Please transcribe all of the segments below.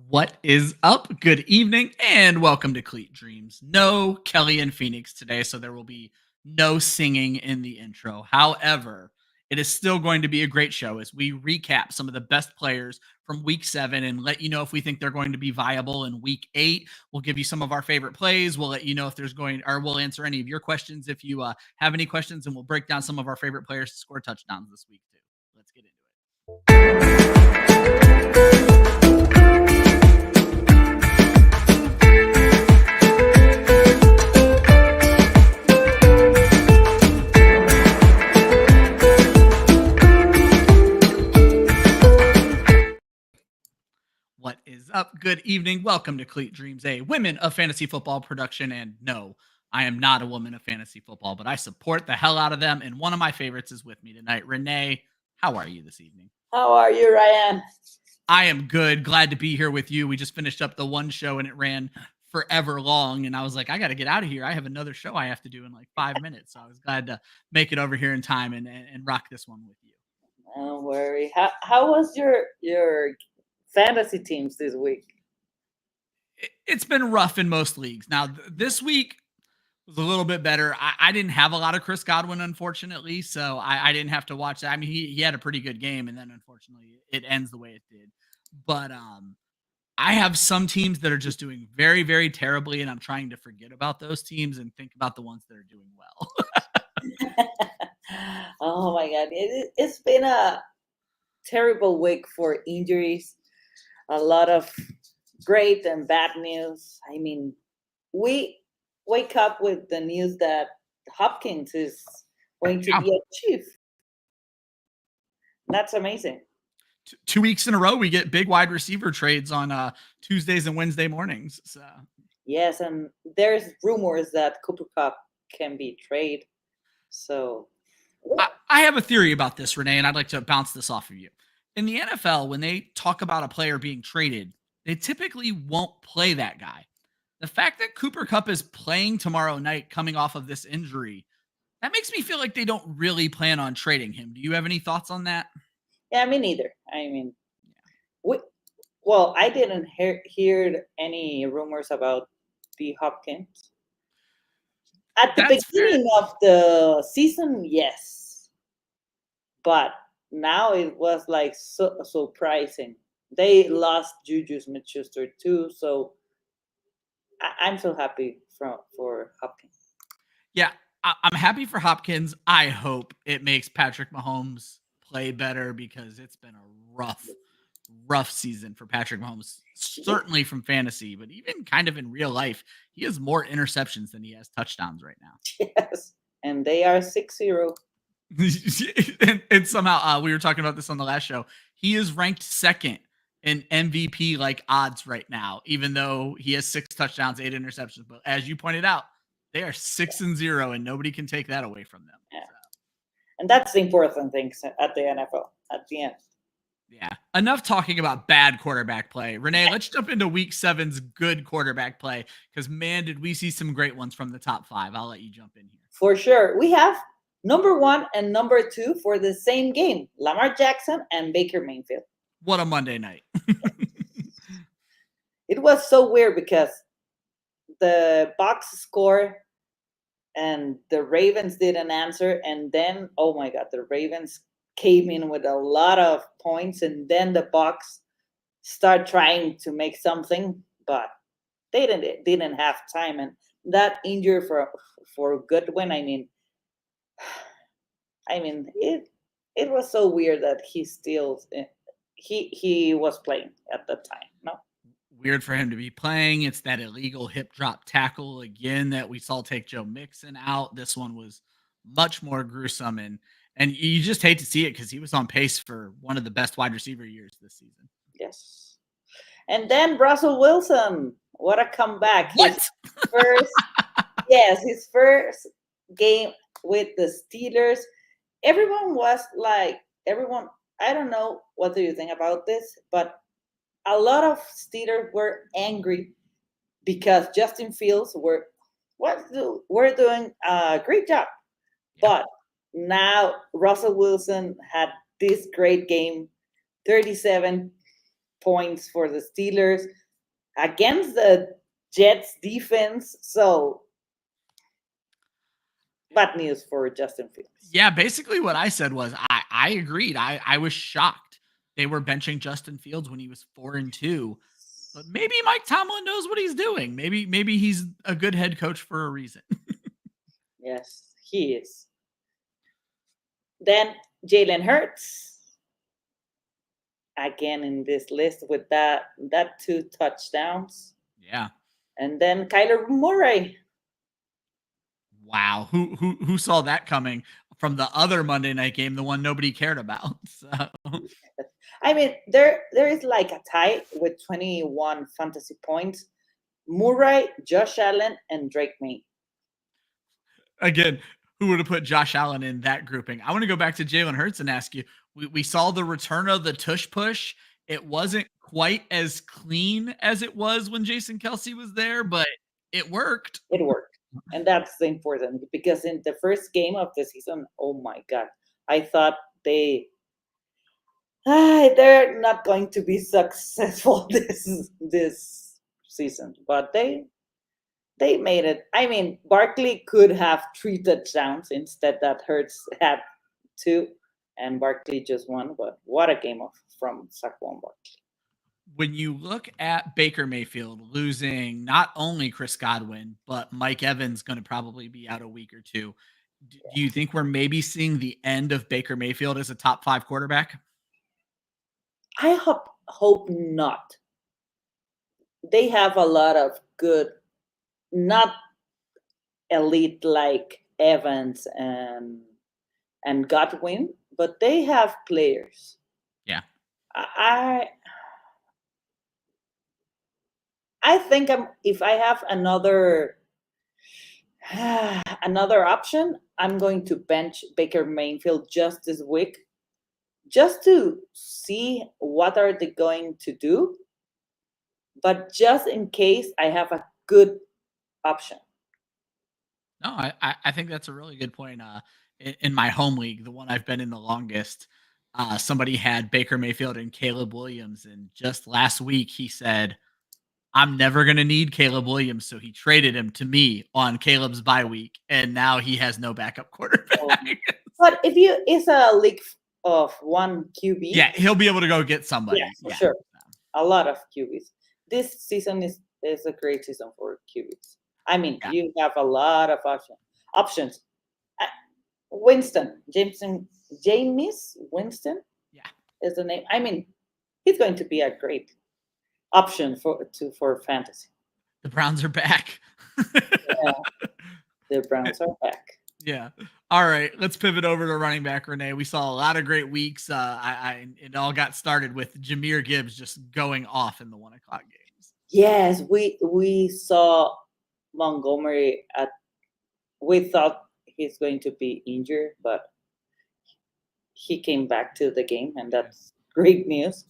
What is up? Good evening and welcome to Cleat Dreams. No Kelly and Phoenix today, so there will be no singing in the intro. However, it is still going to be a great show as we recap some of the best players from week 7 and let you know if we think they're going to be viable in week 8. We'll give you some of our favorite plays. We'll let you know if there's going, or we'll answer any of your questions if you have any questions, and we'll break down some of our favorite players to score touchdowns this week, too. Let's get into What is up? Good evening. Welcome to Cleat Dreams, a women of fantasy football production. And no, I am not a woman of fantasy football, but I support the hell out of them. And one of my favorites is with me tonight. Renee, how are you this evening? How are you, Ryan? I am good. Glad to be here with you. We just finished up the one show and it ran forever long. And I was like, I got to get out of here. I have another show I have to do in like 5 minutes. So I was glad to make it over here in time and rock this one with you. Don't worry. How was your fantasy teams this week? It's been rough in most leagues. Now, this week was a little bit better. I didn't have a lot of Chris Godwin, unfortunately, so I didn't have to watch that. I mean, he had a pretty good game, and then unfortunately it ends the way it did. But I have some teams that are just doing very, very terribly, and I'm trying to forget about those teams and think about the ones that are doing well. Oh my God, it's been a terrible week for injuries. A lot of great and bad news. I mean, we wake up with the news that Hopkins is going to be a chief. That's amazing. 2 weeks in a row, we get big wide receiver trades on Tuesdays and Wednesday mornings. So Yes, and there's rumors that Cooper Cup can be traded. So I have a theory about this, Renee, and I'd like to bounce this off of you. In the NFL, when they talk about a player being traded, they typically won't play that guy. The fact that Cooper Cup is playing tomorrow night coming off of this injury, that makes me feel like they don't really plan on trading him. Do you have any thoughts on that? yeah, me neither. I mean, I didn't hear any rumors about the Hopkins. At the beginning of the season, yes. But now it was like so surprising. They lost Juju Smith-Schuster too, so I'm so happy for Hopkins. Yeah, I'm happy for Hopkins. I hope it makes Patrick Mahomes play better because it's been a rough season for Patrick Mahomes, certainly from fantasy, but even kind of in real life. He has more interceptions than he has touchdowns right now. Yes, and they are 6-0. and somehow we were talking about this on the last show. He is ranked second in MVP like odds right now, even though he has 6 touchdowns, 8 interceptions. But as you pointed out, they are 6-0, and nobody can take that away from them. Yeah. So. And that's the important thing at the NFL at the end. Yeah. Enough talking about bad quarterback play. Renee, let's jump into week 7's good quarterback play because, man, did we see some great ones from the top 5. I'll let you jump in here. For sure. We have number 1 and number 2 for the same game, Lamar Jackson and Baker Mayfield. What a Monday night. It was so weird because the Bucs scored and the Ravens didn't answer. And then, oh my God, the Ravens came in with a lot of points. And then the Bucs start trying to make something, but they didn't have time. And that injury for Goodwin, I mean, it was so weird that he still he was playing at that time. No, weird for him to be playing. It's that illegal hip drop tackle again that we saw take Joe Mixon out. This one was much more gruesome, and you just hate to see it because he was on pace for one of the best wide receiver years this season. Yes, and then Russell Wilson, what a comeback! What? His first game with the Steelers. Everyone was like, I don't know what do you think about this, but a lot of Steelers were angry because Justin Fields were doing a great job. Yeah. But now Russell Wilson had this great game, 37 points for the Steelers against the Jets defense. So bad news for Justin Fields. Yeah, basically what I said was I agreed. I was shocked they were benching Justin Fields when he was 4-2. But maybe Mike Tomlin knows what he's doing. Maybe he's a good head coach for a reason. Yes, he is. Then Jalen Hurts again in this list with that 2 touchdowns. Yeah. And then Kyler Murray. Wow. Who saw that coming from the other Monday night game, the one nobody cared about? So I mean, there is like a tie with 21 fantasy points. Murray, Josh Allen, and Drake May. again, who would have put Josh Allen in that grouping? I want to go back to Jalen Hurts and ask you. We saw the return of the tush push. It wasn't quite as clean as it was when Jason Kelsey was there, but it worked. It worked. And that's the important because in the first game of the season, oh my God, I thought they're not going to be successful this season, but they made it. I mean, Barkley could have 3 touchdowns instead that Hurts had 2, and Barkley just won. But what a game from Saquon Barkley. When you look at Baker Mayfield losing not only Chris Godwin, but Mike Evans going to probably be out a week or two, do you think we're maybe seeing the end of Baker Mayfield as a top 5 quarterback? I hope not. They have a lot of good, not elite like Evans and Godwin, but they have players. Yeah. I think if I have another option, I'm going to bench Baker Mayfield just this week, just to see what are they going to do. But just in case I have a good option. No, I think that's a really good point. In my home league, the one I've been in the longest, somebody had Baker Mayfield and Caleb Williams, and just last week he said, I'm never going to need Caleb Williams. So he traded him to me on Caleb's bye week. And now he has no backup quarterback. But if it's a league of 1 QB. Yeah, he'll be able to go get somebody. Yeah, for sure. A lot of QBs. This season is a great season for QBs. I mean, you have a lot of options. Winston, Jameis Winston. Yeah, is the name. I mean, he's going to be a great option for fantasy. The Browns are back. Yeah, the Browns are back. Yeah. All right. Let's pivot over to running back, Renee. We saw a lot of great weeks. It all got started with Jahmyr Gibbs just going off in the 1 o'clock games. Yes, we saw Montgomery we thought he's going to be injured, but he came back to the game, and that's great news.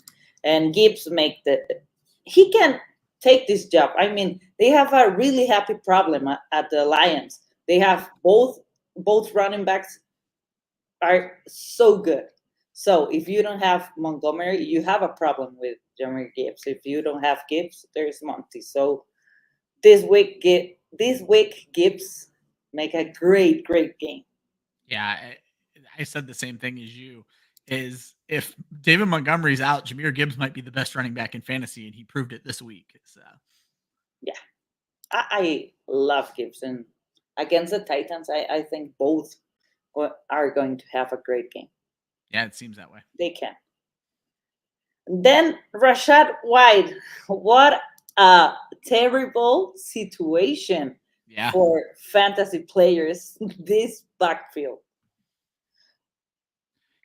And Gibbs he can take this job. I mean, they have a really happy problem at the Lions. They have both running backs are so good. So if you don't have Montgomery, you have a problem with Jahmyr Gibbs. If you don't have Gibbs, there's Monty. So this week Gibbs make a great game. Yeah, I said the same thing as you. Is if David Montgomery's out, Jahmyr Gibbs might be the best running back in fantasy, and he proved it this week. So yeah, I love Gibbs, and against the Titans, I think both are going to have a great game. Yeah, it seems that way. They can. Then Rashad White, what a terrible situation for fantasy players, this backfield.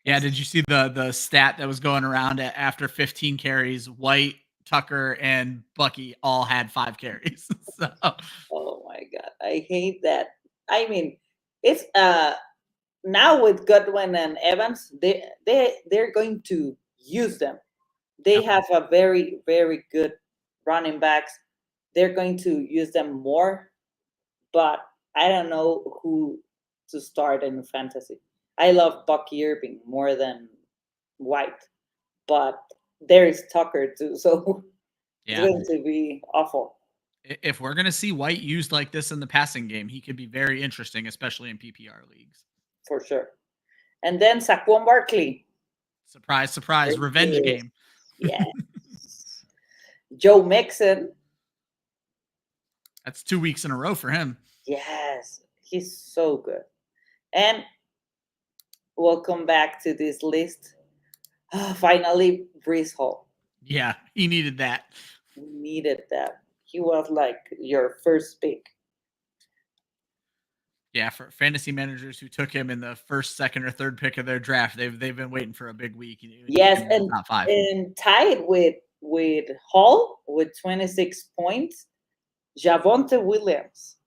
Yeah, did you see the stat that was going around after 15 carries? White, Tucker, and Bucky all had 5 carries. So. Oh my God, I hate that. I mean, it's now with Godwin and Evans, they're going to use them. They have a very, very good running backs. They're going to use them more, but I don't know who to start in fantasy. I love Bucky Irving more than White, but there is Tucker too, so it's Yeah. going to be awful If we're going to see White used like this in the passing game, he could be very interesting, especially in PPR leagues. for sure. And then Saquon Barkley. Surprise, surprise, revenge game. Yes. Joe Mixon. That's 2 weeks in a row for him. Yes, he's so good. And welcome back to this list. Finally, Brees Hall. Yeah, he needed that. We needed that. He was like your first pick. Yeah, for fantasy managers who took him in the first, second, or third pick of their draft, they've been waiting for a big week. Yes, Top 5 and tied with Hall with 26 points, Javonte Williams.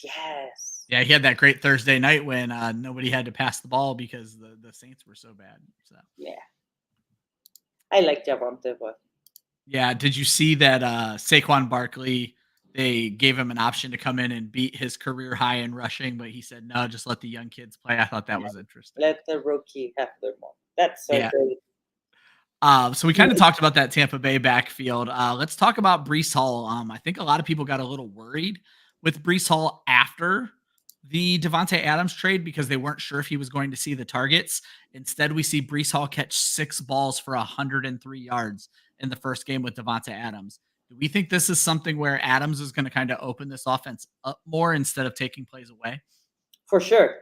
Yes. Yeah, he had that great Thursday night when nobody had to pass the ball because the Saints were so bad. So yeah, I like Javonte, but yeah, did you see that Saquon Barkley? They gave him an option to come in and beat his career high in rushing, but he said no, just let the young kids play. I thought that was interesting. let the rookie have their moment. That's so great. So we kind of talked about that Tampa Bay backfield. Let's talk about Brees Hall. I think a lot of people got a little worried with Brees Hall after the Devontae Adams trade because they weren't sure if he was going to see the targets. Instead, we see Brees Hall catch 6 balls for 103 yards in the first game with Devontae Adams. Do we think this is something where Adams is going to kind of open this offense up more instead of taking plays away? For sure.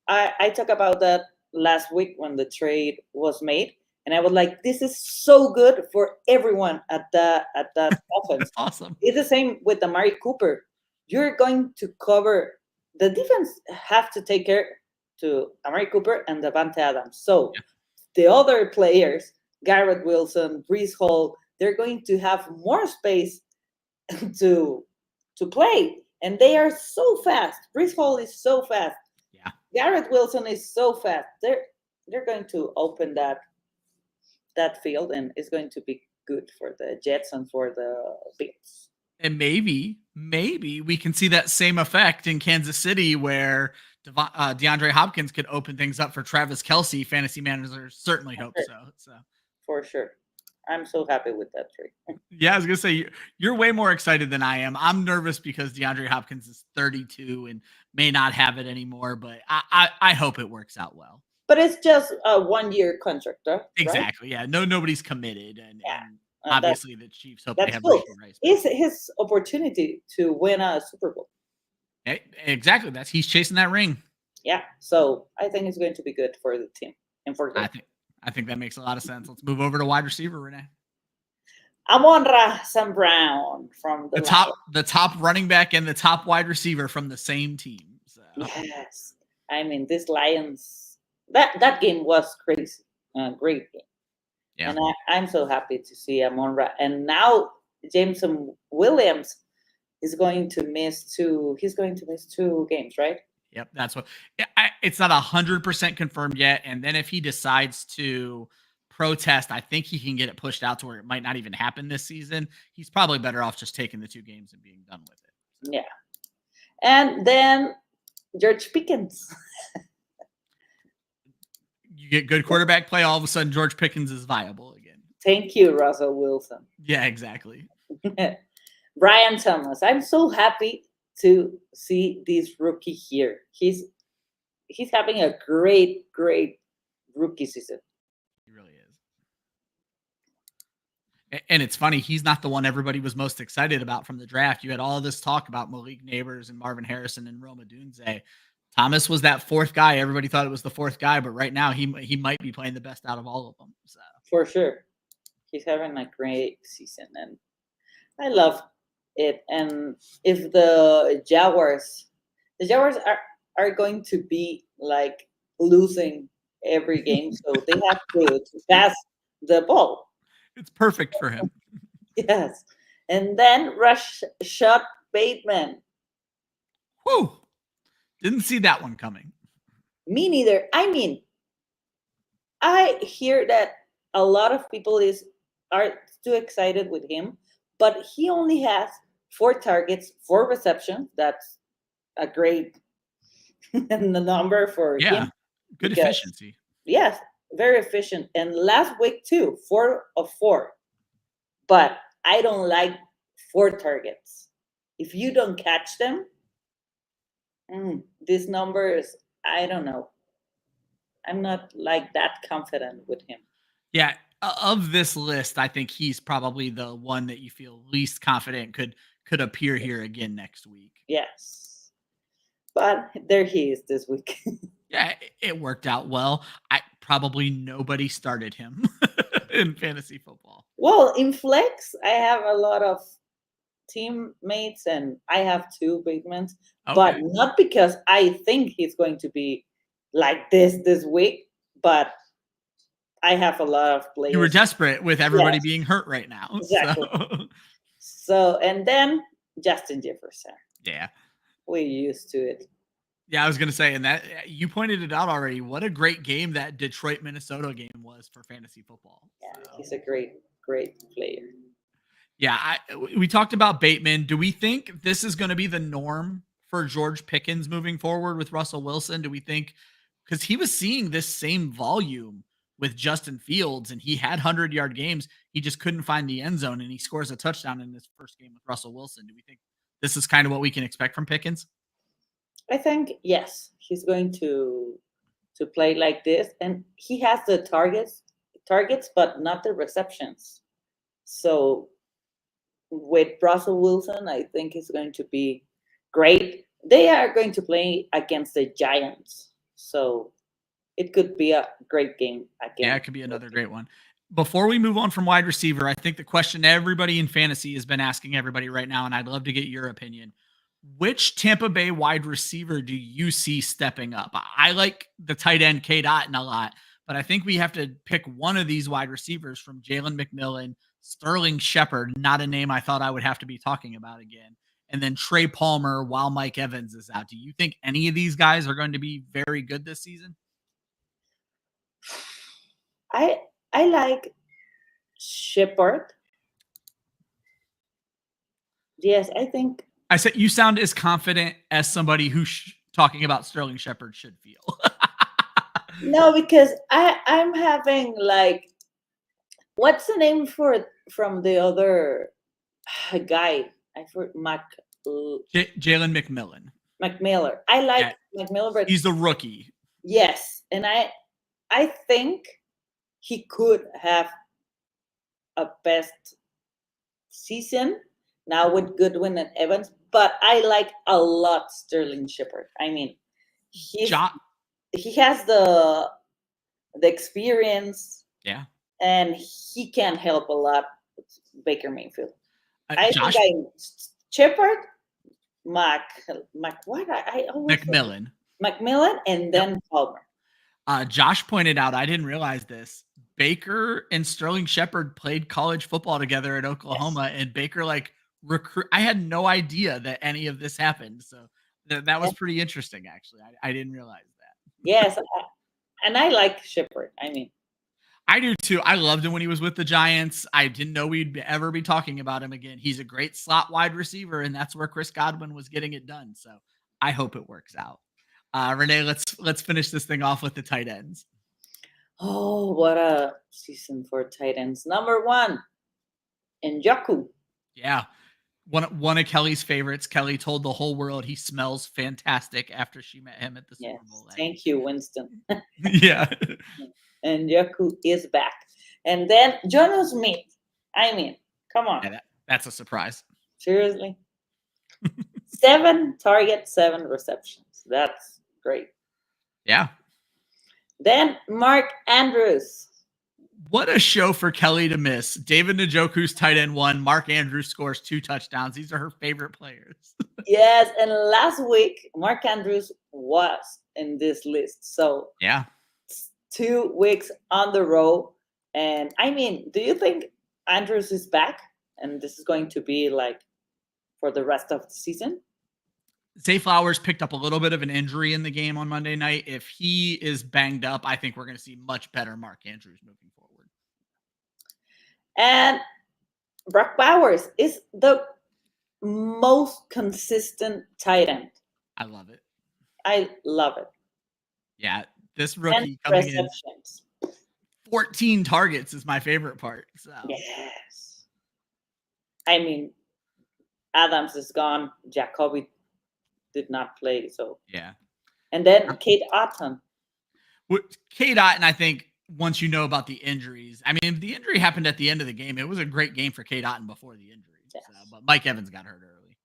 I talked about that last week when the trade was made. And I was like, this is so good for everyone at that offense. That's awesome. It's the same with Amari Cooper. You're going to cover the defense have to take care to Amari Cooper and Devontae Adams. So the other players, Garrett Wilson, Brees Hall, they're going to have more space to play. And they are so fast. Brees Hall is so fast. Yeah. Garrett Wilson is so fast. They're going to open that field, and it's going to be good for the Jets and for the Bills. And maybe we can see that same effect in Kansas City where DeAndre Hopkins could open things up for Travis Kelce. Fantasy managers certainly hope so. For sure. I'm so happy with that trade. Yeah, I was going to say, you're way more excited than I am. I'm nervous because DeAndre Hopkins is 32 and may not have it anymore, but I hope it works out well. But it's just a 1-year contract, right? Exactly. Yeah. Nobody's committed. And obviously the Chiefs hope they have cool. Rice. It's his opportunity to win a Super Bowl. Exactly. He's chasing that ring. Yeah. So I think it's going to be good for the team and for them. I think that makes a lot of sense. Let's move over to wide receiver, Renee. Amon-Ra St. Brown from the top running back and the top wide receiver from the same team. So. Yes. I mean, this Lions, that game was crazy. Great game. Yeah. And I'm so happy to see Amon-Ra. And now Jameson Williams is going to miss 2 games, right? Yep, that's what. It's not 100% confirmed yet. And then if he decides to protest, I think he can get it pushed out to where it might not even happen this season. He's probably better off just taking the 2 games and being done with it. Yeah. And then George Pickens. You get good quarterback play, all of a sudden George Pickens is viable again. Thank you, Russell Wilson. Yeah, exactly. Brian Thomas. I'm so happy to see this rookie here. He's having a great rookie season. He really is. And it's funny, he's not the one everybody was most excited about from the draft. You had all this talk about Malik Neighbors and Marvin Harrison and Rome Odunze. Thomas was that 4th guy. Everybody thought it was the 4th guy, but right now he might be playing the best out of all of them. So for sure, he's having a great season, and I love it. And if the Jaguars are going to be like losing every game, so they have to pass the ball. It's perfect for him. Yes. And then Rashad Bateman. Whew. Didn't see that one coming. Me neither. I mean, I hear that a lot of people are too excited with him, but he only has 4 targets, 4 receptions. That's a great number for him. Good efficiency. Yes, very efficient. And last week too, 4 of 4. But I don't like 4 targets. If you don't catch them, these numbers, I don't know. I'm not like that confident with him. Yeah, of this list, I think he's probably the one that you feel least confident could appear here again next week. Yes. But there he is this week. Yeah, it worked out well. I probably nobody started him in fantasy football. Well, in flex, I have a lot of teammates and I have 2 big men, but Okay. not because I think he's going to be like this week, but I have a lot of You were players. desperate with everybody Yes, being hurt right now. exactly. So So, and then Justin Jefferson. yeah. We're used to it. Yeah, I was gonna say, and that you pointed it out already. What a great game that Detroit Minnesota game was for fantasy football. Yeah, So he's a great player. yeah, we talked about Bateman. Do we think this is going to be the norm for George Pickens moving forward with Russell Wilson? Do we think because he was seeing this same volume with Justin Fields and he had 100-yard games, he just couldn't find the end zone and he scores a touchdown in his first game with Russell Wilson. Do we think this is kind of what we can expect from Pickens? I think yes, he's going to play like this, and he has the targets, but not the receptions. So with Russell Wilson, I think it's going to be great. They are going to play against the Giants, so it could be a great game again. Yeah, it could be another great one. Before we move on from wide receiver, I think the question everybody in fantasy has been asking everybody right now, and I'd love to get your opinion. Which Tampa Bay wide receiver do you see stepping up? I like the tight end K. Dotton a lot, but I think we have to pick one of these wide receivers from Jalen McMillan, Sterling Shepard, not a name I thought I would have to be talking about again, and then Trey Palmer while Mike Evans is out. Do you think any of these guys are going to be very good this season? I like Shepard. Yes, I think. I said you sound as confident as somebody who's talking about Sterling Shepard should feel. No, because I'm having like, what's the name from the other guy? I forgot Jalen McMillan. McMiller. I like Yeah, McMiller, but he's a rookie. yes, and I think he could have a best season now with Goodwin and Evans, but I like a lot Sterling Shepard. I mean, he has the experience, Yeah, and he can help a lot with Baker Mayfield. Josh Shepard, Mac what I always McMillan. McMillan, and then Palmer. Josh pointed out, I didn't realize this. Baker and Sterling Shepard played college football together at Oklahoma, Yes. and Baker recruit. I had no idea that any of this happened, so that was pretty interesting. Actually, I didn't realize that. Yes, and I like Shepard. I mean, I do too. I loved him when he was with the Giants. I didn't know we'd ever be talking about him again. He's a great slot wide receiver, and that's where Chris Godwin was getting it done. So I hope it works out. Renee, let's finish this thing off with the tight ends. oh, what a season for tight ends. Number 1, Njoku. Yeah. One of Kelly's favorites. Kelly told the whole world he smells fantastic after she met him at the Super Bowl. Thank you, Winston. Yeah. And Njoku is back. And then Jono Smith. I mean, come on. Yeah, that's a surprise. Seriously? 7 targets, 7 receptions. That's great. Yeah. Then Mark Andrews. What a show for Kelly to miss. David Njoku's tight end 1. Mark Andrews scores 2 touchdowns. These are her favorite players. Yes, and last week, Mark Andrews was in this list. So yeah, 2 weeks on the row. And I mean, do you think Andrews is back? And this is going to be like for the rest of the season? Zay Flowers picked up a little bit of an injury in the game on Monday night. If he is banged up, I think we're going to see much better Mark Andrews moving forward. And Brock Bowers is the most consistent tight end. I love it. I love it. Yeah, this rookie coming in. 14 targets is my favorite part. So Yes. I mean, Adams is gone. Jacoby did not play. So, yeah. and then Kate Otton. K. Dot, and I think once you know about the injuries, I mean, the injury happened at the end of the game. It was a great game for K. Dot before the injury. Yes. So, but Mike Evans got hurt early.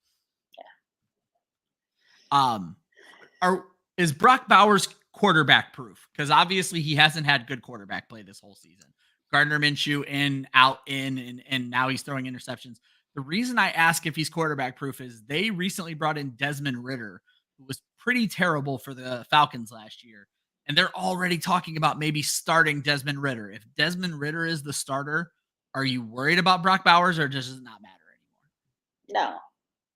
Yeah. Is Brock Bowers quarterback proof? Because obviously he hasn't had good quarterback play this whole season. Gardner Minshew in, out, in, and now he's throwing interceptions. The reason I ask if he's quarterback proof is they recently brought in Desmond Ritter, who was pretty terrible for the Falcons last year. And they're already talking about maybe starting Desmond Ritter. If Desmond Ritter is the starter, are you worried about Brock Bowers or does it not matter No.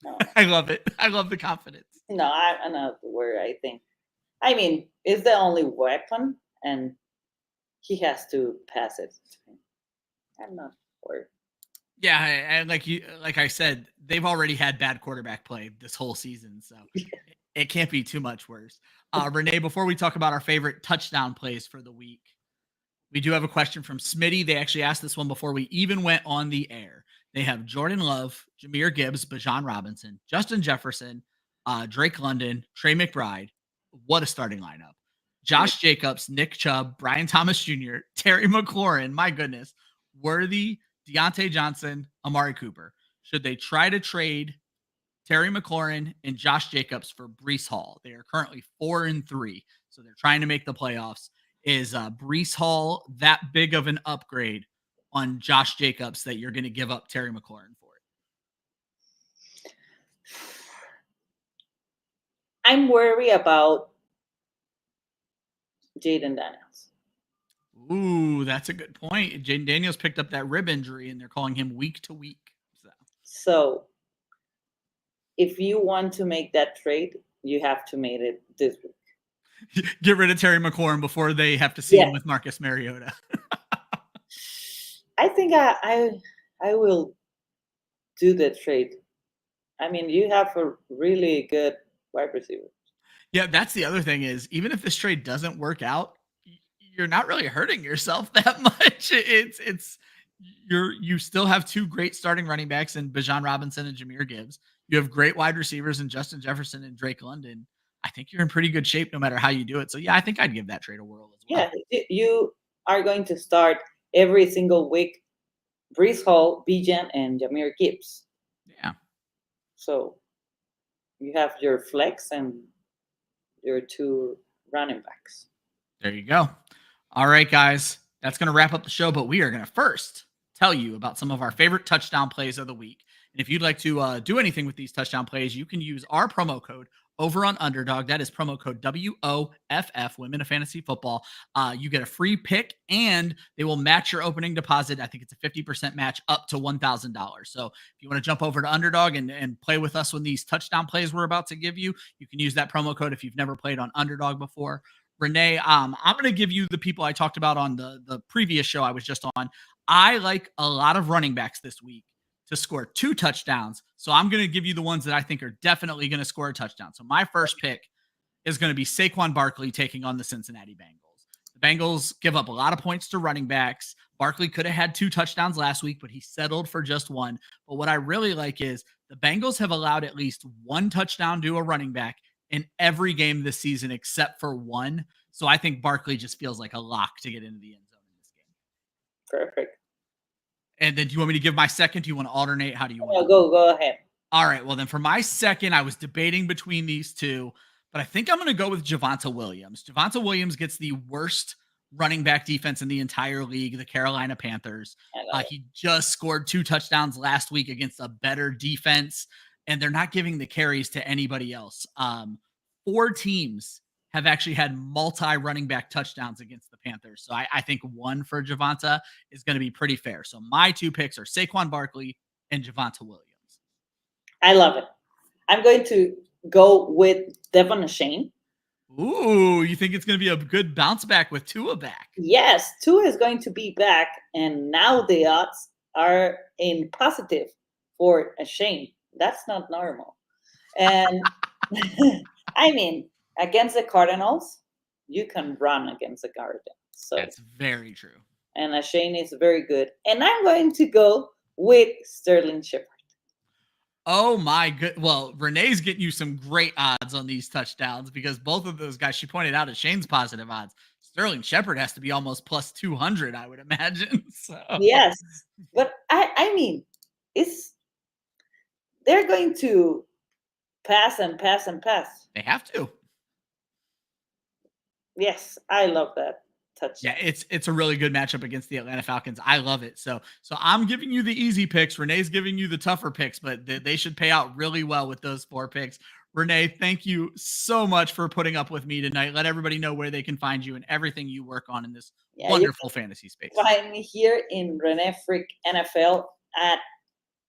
anymore? I love it. I love the confidence. No, I'm not worried. I think. I mean, it's the only weapon, and he has to pass it. I'm not worried. Yeah, and like I said, they've already had bad quarterback play this whole season, so it can't be too much worse. Renee, before we talk about our favorite touchdown plays for the week, we do have a question from Smitty. They actually asked this one before we even went on the air. They have Jordan Love, Jahmyr Gibbs, Bijan Robinson, Justin Jefferson, Drake London, Trey McBride. What a starting lineup. Josh Jacobs, Nick Chubb, Brian Thomas Jr., Terry McLaurin, my goodness, Worthy, Deontay Johnson, Amari Cooper. Should they try to trade Terry McLaurin and Josh Jacobs for Brees Hall? They are currently 4-3, so they're trying to make the playoffs. Is Brees Hall that big of an upgrade on Josh Jacobs that you're going to give up Terry McLaurin for it? I'm worried about Jaden Daniels. Ooh, that's a good point. Jaden Daniels picked up that rib injury, and they're calling him week to week. So, if you want to make that trade, you have to make it this week. Get rid of Terry McLaurin before they have to see him with Marcus Mariota. I think I will do the trade. I mean, you have a really good wide receiver. Yeah, that's the other thing is even if this trade doesn't work out, you're not really hurting yourself that much. You still have two great starting running backs in Bijan Robinson and Jahmyr Gibbs. You have great wide receivers in Justin Jefferson and Drake London. I think you're in pretty good shape no matter how you do it. So yeah, I think I'd give that trade a whirl as well. Yeah, you are going to start every single week Brees Hall, Bijan, and Jahmyr Gibbs. Yeah. So you have your flex and your two running backs. There you go. All right, guys. That's going to wrap up the show, but we are going to first tell you about some of our favorite touchdown plays of the week. And if you'd like to do anything with these touchdown plays, you can use our promo code over on Underdog. That is promo code WOFF, Women of Fantasy Football. You get a free pick, and they will match your opening deposit. I think it's a 50% match up to $1,000. So if you want to jump over to Underdog and play with us when these touchdown plays we're about to give you, you can use that promo code if you've never played on Underdog before. Renee, I'm going to give you the people I talked about on the previous show I was just on. I like a lot of running backs this week to score 2 touchdowns. So I'm going to give you the ones that I think are definitely going to score a touchdown. So my first pick is going to be Saquon Barkley taking on the Cincinnati Bengals. The Bengals give up a lot of points to running backs. Barkley could have had 2 touchdowns last week, but he settled for just 1. But what I really like is the Bengals have allowed at least 1 touchdown to a running back in every game this season except for 1. So I think Barkley just feels like a lock to get into the end zone in this game. Perfect. And then do you want me to give my second? Do you want to alternate? How do you want to go ahead. All right. Well, then for my second, I was debating between these two, but I think I'm going to go with Javonte Williams. Javonte Williams gets the worst running back defense in the entire league, the Carolina Panthers. He just scored 2 touchdowns last week against a better defense, and they're not giving the carries to anybody else. 4 teams have actually had multi-running back touchdowns against the Panthers. So I think 1 for Javonte is going to be pretty fair. So my 2 picks are Saquon Barkley and Javonte Williams. I love it. I'm going to go with Devon Achane. Ooh, you think it's going to be a good bounce back with Tua back? Yes, Tua is going to be back, and now the odds are in positive for Achane. That's not normal. And I mean, against the Cardinals, you can run against the Cardinals. So that's very true. and Shane is very good. And I'm going to go with Sterling Shepard. Oh my good. Well, Renee's getting you some great odds on these touchdowns because both of those guys she pointed out as Shane's positive odds. Sterling Shepard has to be almost plus 200, I would imagine. So Yes, but I mean, it's they're going to pass and pass and pass. they have to. Yes, I love that Yeah, touchdown. it's a really good matchup against the Atlanta Falcons. I love it. So I'm giving you the easy picks. Renee's giving you the tougher picks, but they should pay out really well with those 4 picks. Renee, thank you so much for putting up with me tonight. Let everybody know where they can find you and everything you work on in this Yeah, you wonderful fantasy space. can find me here in Renee Freak NFL at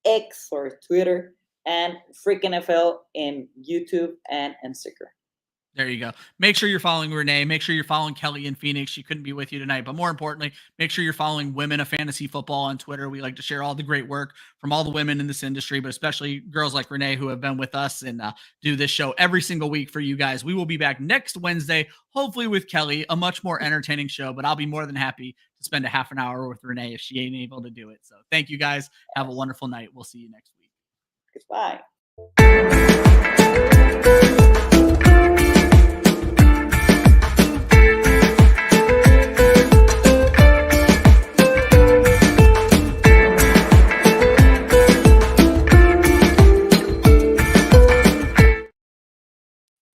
X or Twitter, and Freak NFL in YouTube and Instagram. There you go. Make sure you're following Renee. Make sure you're following Kelly in Phoenix. She couldn't be with you tonight, but more importantly, make sure you're following Women of Fantasy Football on Twitter. We like to share all the great work from all the women in this industry, but especially girls like Renee who have been with us and do this show every single week for you guys. We will be back next Wednesday, hopefully with Kelly, a much more entertaining show, but I'll be more than happy to spend a half an hour with Renee if she ain't able to do it. So thank you guys. Have a wonderful night. We'll see you next week. Goodbye.